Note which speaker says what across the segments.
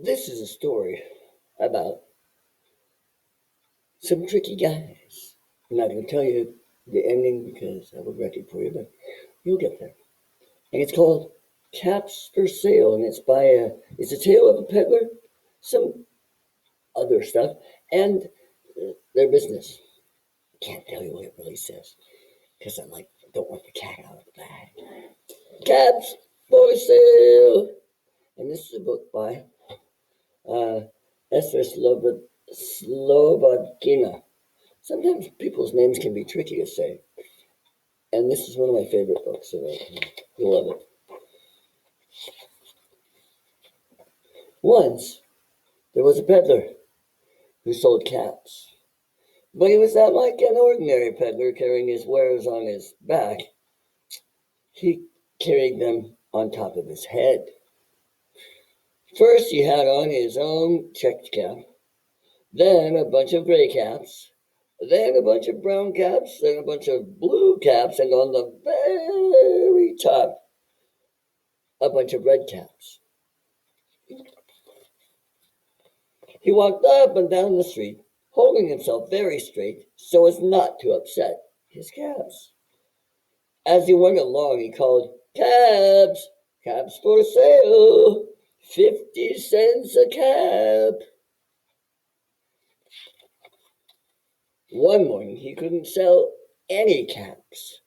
Speaker 1: This is a story about some tricky guys. I'm not going to tell you the ending because I would wreck it for you, but you'll get there. And it's called Caps for Sale, and it's a tale of a peddler, some other stuff, and their business. Can't tell you what it really says because don't want the cat out of the bag. Caps for Sale, and this is a book by uh, Esther Slovakina. Sometimes people's names can be tricky to say, and this is one of my favorite books, so you'll love it. Once, there was a peddler who sold caps, but he was not like an ordinary peddler carrying his wares on his back. He carried them on top of his head. First, he had on his own checked cap, then a bunch of gray caps, then a bunch of brown caps, then a bunch of blue caps, and on the very top, a bunch of red caps. He walked up and down the street, holding himself very straight so as not to upset his caps. As he went along, he called, "Cabs! Cabs for sale! 50 cents a cab!" One morning, he couldn't sell any caps.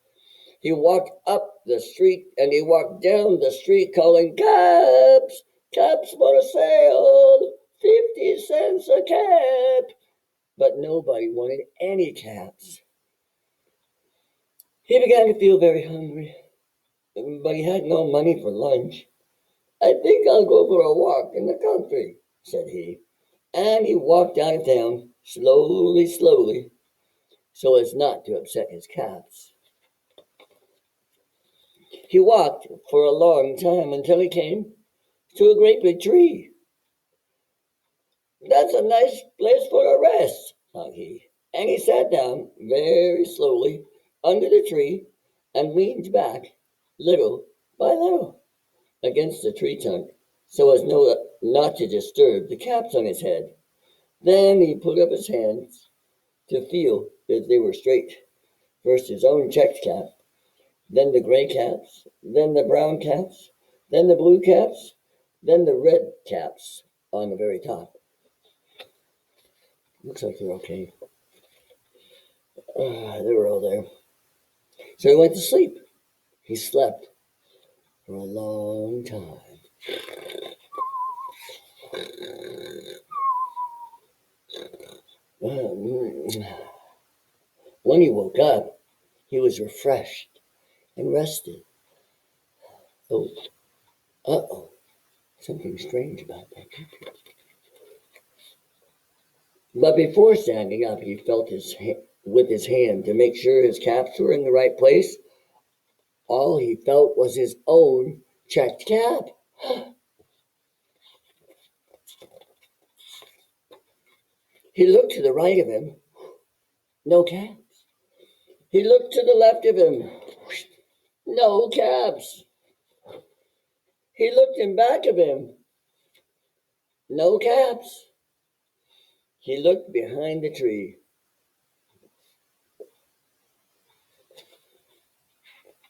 Speaker 1: He walked up the street and he walked down the street calling, "Cabs! Cabs for sale! 50 cents a cab!" But nobody wanted any caps. He began to feel very hungry, but he had no money for lunch. "I think I'll go for a walk in the country," said he. And he walked out of town slowly, so as not to upset his caps. He walked for a long time until he came to a great big tree. "That's a nice place for a rest," thought he. And he sat down very slowly under the tree and leaned back little by little against the tree trunk so as not to disturb the caps on his head. Then he put up his hands to feel that they were straight. First his own checked cap, then the gray caps, then the brown caps, then the blue caps, then the red caps on the very top. Looks like they're okay. They were all there. So he went to sleep. He slept for a long time. When he woke up, he was refreshed and rested. Oh, something strange about that. But before standing up, he felt with his hand to make sure his caps were in the right place. All he felt was his own checked cap. He looked to the right of him. No caps. He looked to the left of him. No caps. He looked in back of him. No caps. He looked behind the tree.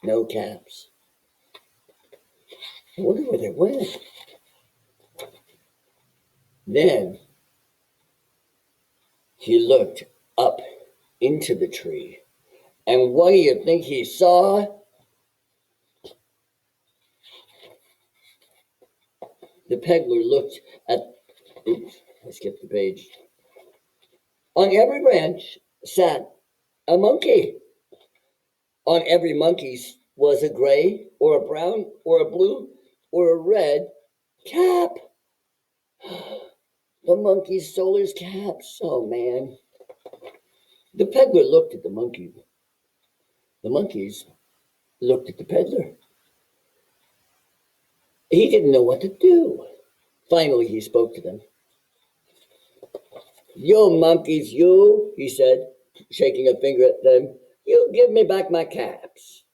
Speaker 1: No caps. I wonder where they went. Then he looked up into the tree. And what do you think he saw? The peddler looked at, oops, I skipped the page. On every branch sat a monkey. On every monkey was a gray or a brown or a blue or a red cap. The monkey stole his caps. Oh, man. The peddler looked at the monkey. The monkeys looked at the peddler. He didn't know what to do. Finally, he spoke to them. "You monkeys, you," he said, shaking a finger at them. "You give me back my caps."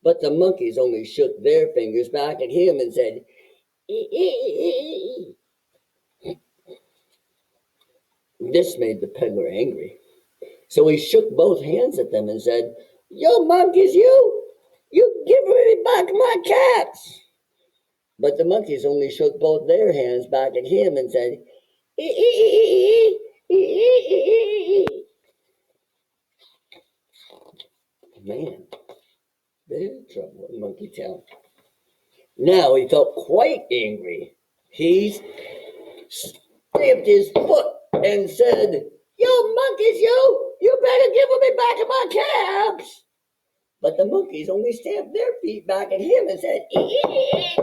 Speaker 1: But the monkeys only shook their fingers back at him and said, "Ee, ee, ee." This made the peddler angry. So he shook both hands at them and said, "You monkeys, you give me back my caps." But the monkeys only shook both their hands back at him and said, "Ee, ee, ee, ee, ee, ee, ee." Man, there's trouble in Monkey Town. Now he felt quite angry. He stamped his foot and said, "You monkeys, you better give me back my caps." But the monkeys only stamped their feet back at him and said, "Ee, ee,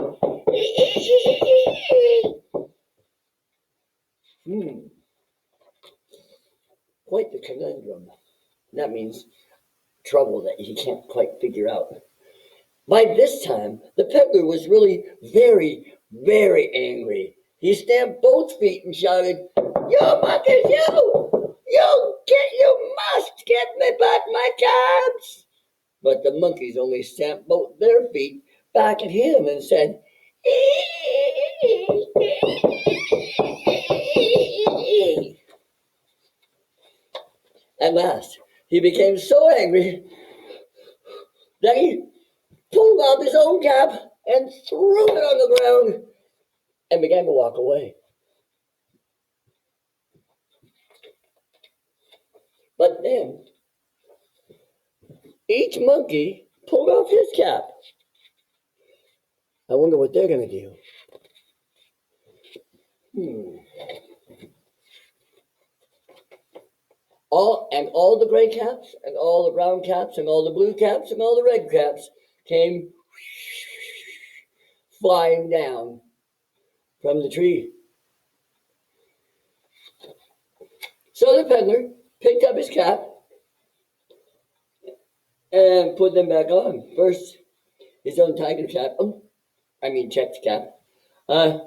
Speaker 1: ee, ee." Quite the conundrum. That means trouble that he can't quite figure out. By this time, the peddler was really very, very angry. He stamped both feet and shouted, "You monkeys, you must get me back my caps." But the monkeys only stamped both their feet back at him and said, At last, he became so angry that he pulled off his own cap and threw it on the ground and began to walk away. But then each monkey pulled off his cap. I wonder what they're going to do. All the gray caps and all the brown caps and all the blue caps and all the red caps came flying down from the tree. So the peddler picked up his cap and put them back on. First, his own tiger cap. Checked cap. Then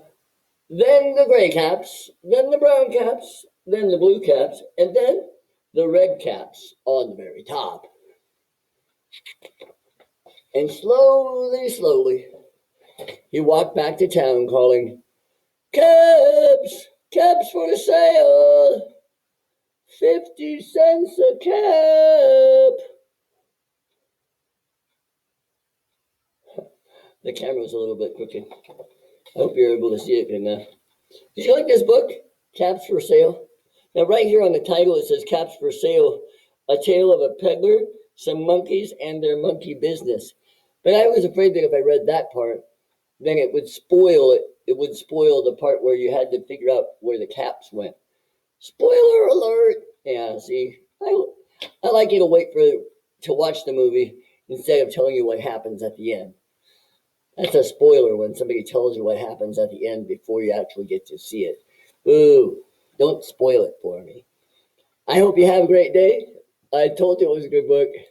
Speaker 1: the gray caps, then the brown caps, then the blue caps, and then the red caps on the very top. And slowly, slowly, he walked back to town calling, "Caps! Caps for sale! 50 cents a cap!" The camera's a little bit crooked. I hope you're able to see it good enough. Did you like this book, Caps for Sale? Now, right here on the title, it says Caps for Sale, a tale of a peddler, some monkeys, and their monkey business. But I was afraid that if I read that part, then it would spoil it. It would spoil the part where you had to figure out where the caps went. Spoiler alert! Yeah, see, I like you to wait to watch the movie instead of telling you what happens at the end. That's a spoiler when somebody tells you what happens at the end before you actually get to see it. Ooh, don't spoil it for me. I hope you have a great day. I told you it was a good book.